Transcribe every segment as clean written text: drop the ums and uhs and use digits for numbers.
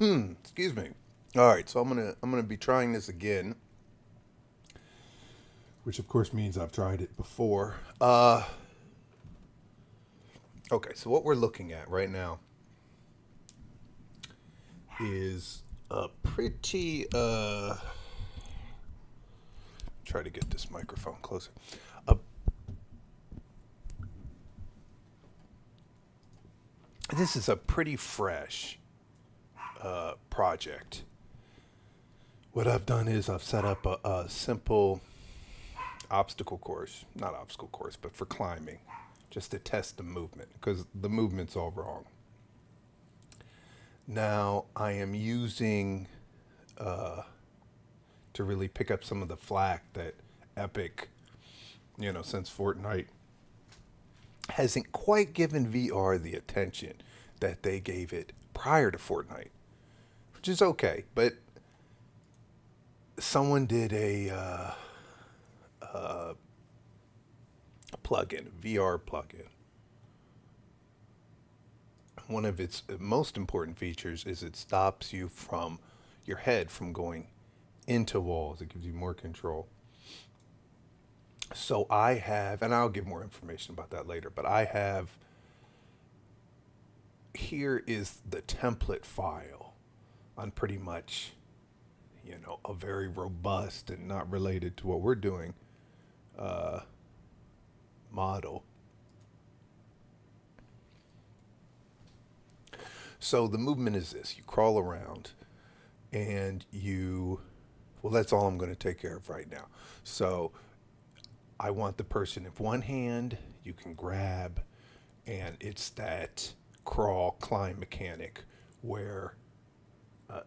Excuse me. All right, so I'm gonna be trying this again, which of course means I've tried it before. Okay, so what we're looking at right now is a pretty try to get this microphone closer. Uh, this is a pretty fresh project. What I've done is I've set up a simple obstacle course, not obstacle course, but for climbing, just to test the movement because the movement's all wrong. Now I am using to really pick up some of the flack that Epic, since Fortnite hasn't quite given VR the attention that they gave it prior to Fortnite, which is okay. But someone did a plugin, VR plugin. One of its most important features is it stops you from your head from going into walls. It gives you more control. So I have, and I'll give more information about that later, but I have here is the template file on pretty much, a very robust and not related to what we're doing model. So the movement is this: you crawl around and well, that's all I'm going to take care of right now. So I want the person, if one hand you can grab, and it's that crawl climb mechanic where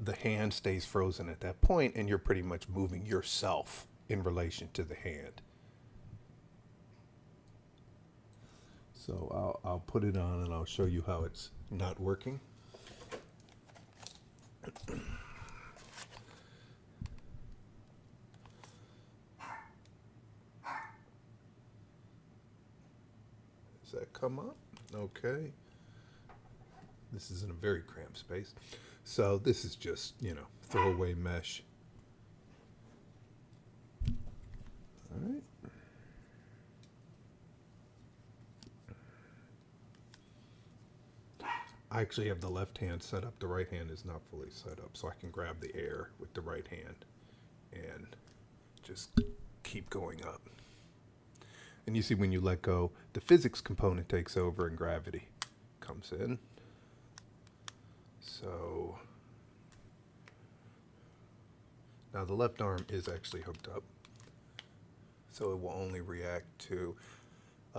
the hand stays frozen at that point and you're pretty much moving yourself in relation to the hand. So I'll put it on and I'll show you how it's not working. Does that come up? Okay. This is in a very cramped space. So this is just, throwaway mesh. All right. I actually have the left hand set up. The right hand is not fully set up, so I can grab the air with the right hand and just keep going up. And you see when you let go, the physics component takes over and gravity comes in. So now the left arm is actually hooked up, so it will only react to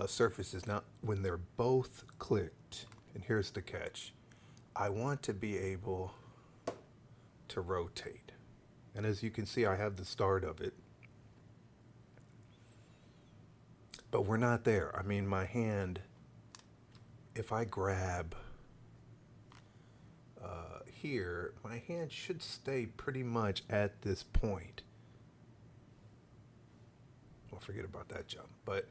surfaces. Now, when they're both clicked, and here's the catch, I want to be able to rotate. And as you can see, I have the start of it. But we're not there. I mean, my hand, if I grab here, my hand should stay pretty much at this point. I'll forget about that jump. But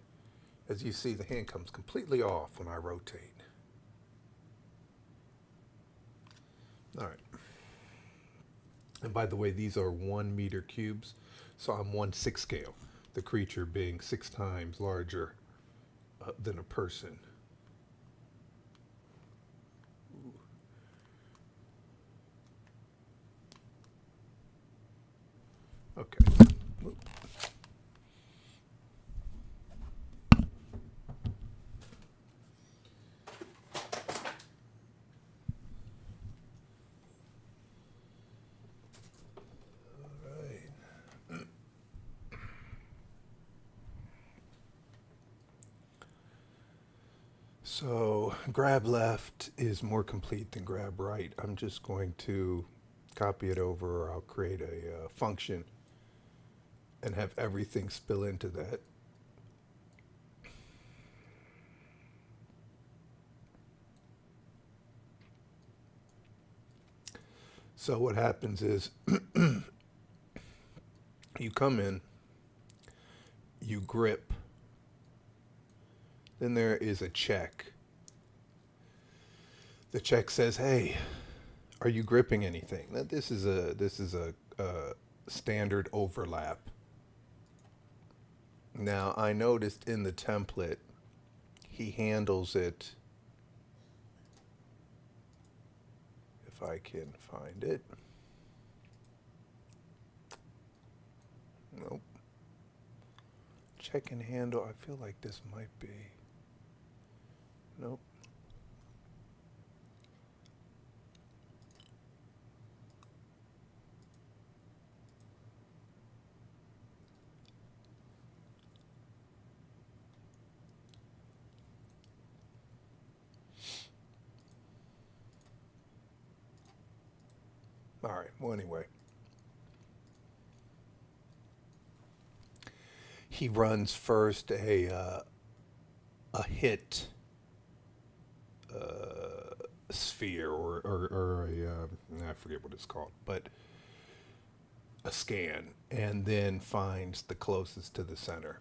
as you see, the hand comes completely off when I rotate. All right. And by the way, these are 1 meter cubes, so I'm 1/6 scale, the creature being 6 times larger than a person. Okay. All right. So grab left is more complete than grab right. I'm just going to copy it over, or I'll create a function and have everything spill into that. So what happens is you come in, you grip, then there is a check. The check says, hey, Are you gripping anything? Now, this is a standard overlap. Now I noticed in the template he handles it. If I can find it. Nope. Check and handle. I feel like this might be. Nope. All right. Well, anyway, he runs first a hit sphere or I forget what it's called, but a scan, and then finds the closest to the center.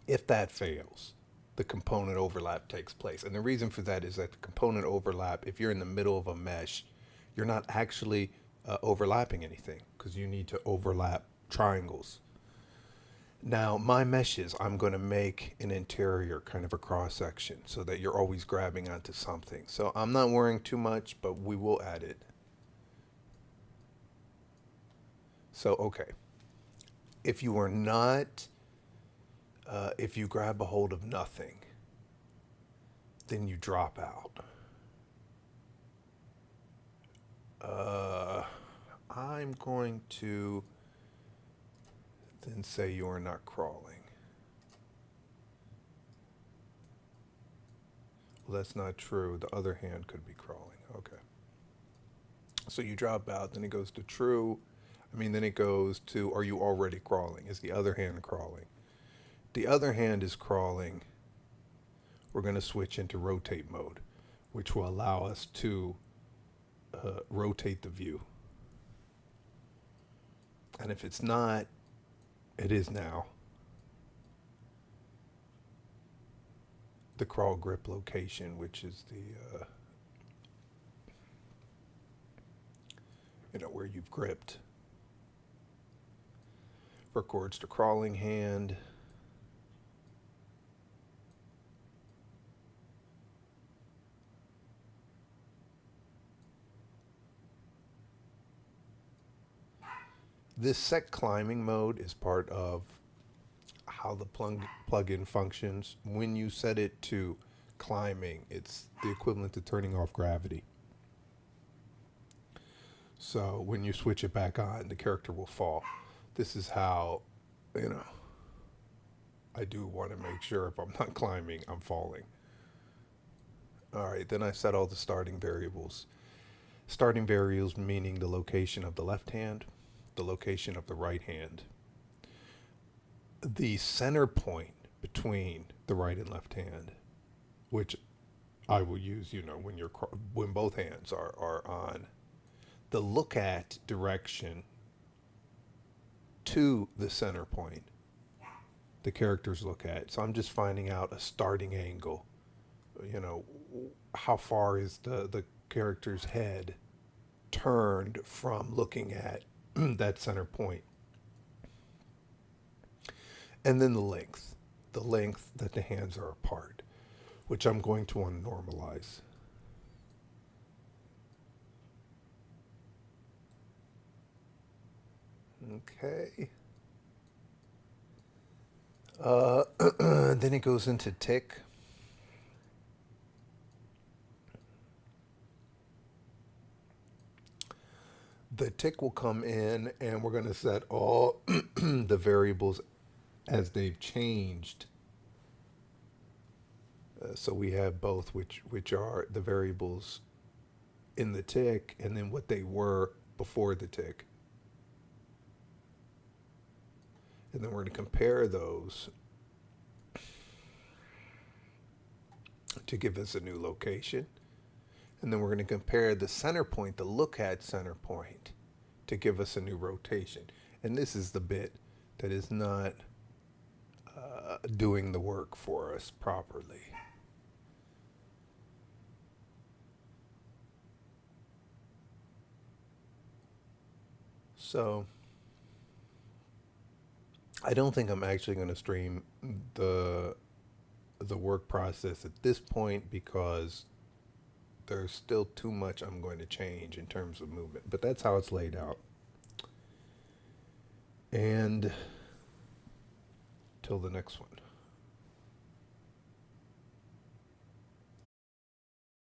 If that fails, the component overlap takes place. And the reason for that is that the component overlap, if you're in the middle of a mesh, you're not actually overlapping anything because you need to overlap triangles. Now, my meshes, I'm going to make an interior kind of a cross section so that you're always grabbing onto something. So I'm not worrying too much, but we will add it. So, okay. If you are not, if you grab a hold of nothing, then you drop out. I'm going to then say you are not crawling. Well, that's not true. The other hand could be crawling. Okay. So you drop out, then it goes to true. Then it goes to, are you already crawling? Is the other hand crawling? The other hand is crawling. We're going to switch into rotate mode, which will allow us to rotate the view. And if it's not, it is now. The crawl grip location, which is the, where you've gripped. Records to crawling hand. This set climbing mode is part of how the plugin functions. When you set it to climbing, it's the equivalent to turning off gravity. So when you switch it back on, the character will fall. This is how, I do want to make sure if I'm not climbing, I'm falling. All right, then I set all the starting variables. Starting variables meaning the location of the left hand, the location of the right hand, the center point between the right and left hand, which I will use, when both hands are on, the look at direction to the center point, the characters look at. So I'm just finding out a starting angle, how far is the character's head turned from looking at that center point. And then the length that the hands are apart, which I'm going to want to normalize. Okay. Then it goes into tick. The tick will come in and we're going to set all the variables as they've changed. So we have both, which are the variables in the tick and then what they were before the tick. And then we're going to compare those to give us a new location. And then we're going to compare the center point, the look at center point, to give us a new rotation. And this is the bit that is not doing the work for us properly. So I don't think I'm actually going to stream the the work process at this point because there's still too much I'm going to change in terms of movement. But that's how it's laid out. And till the next one.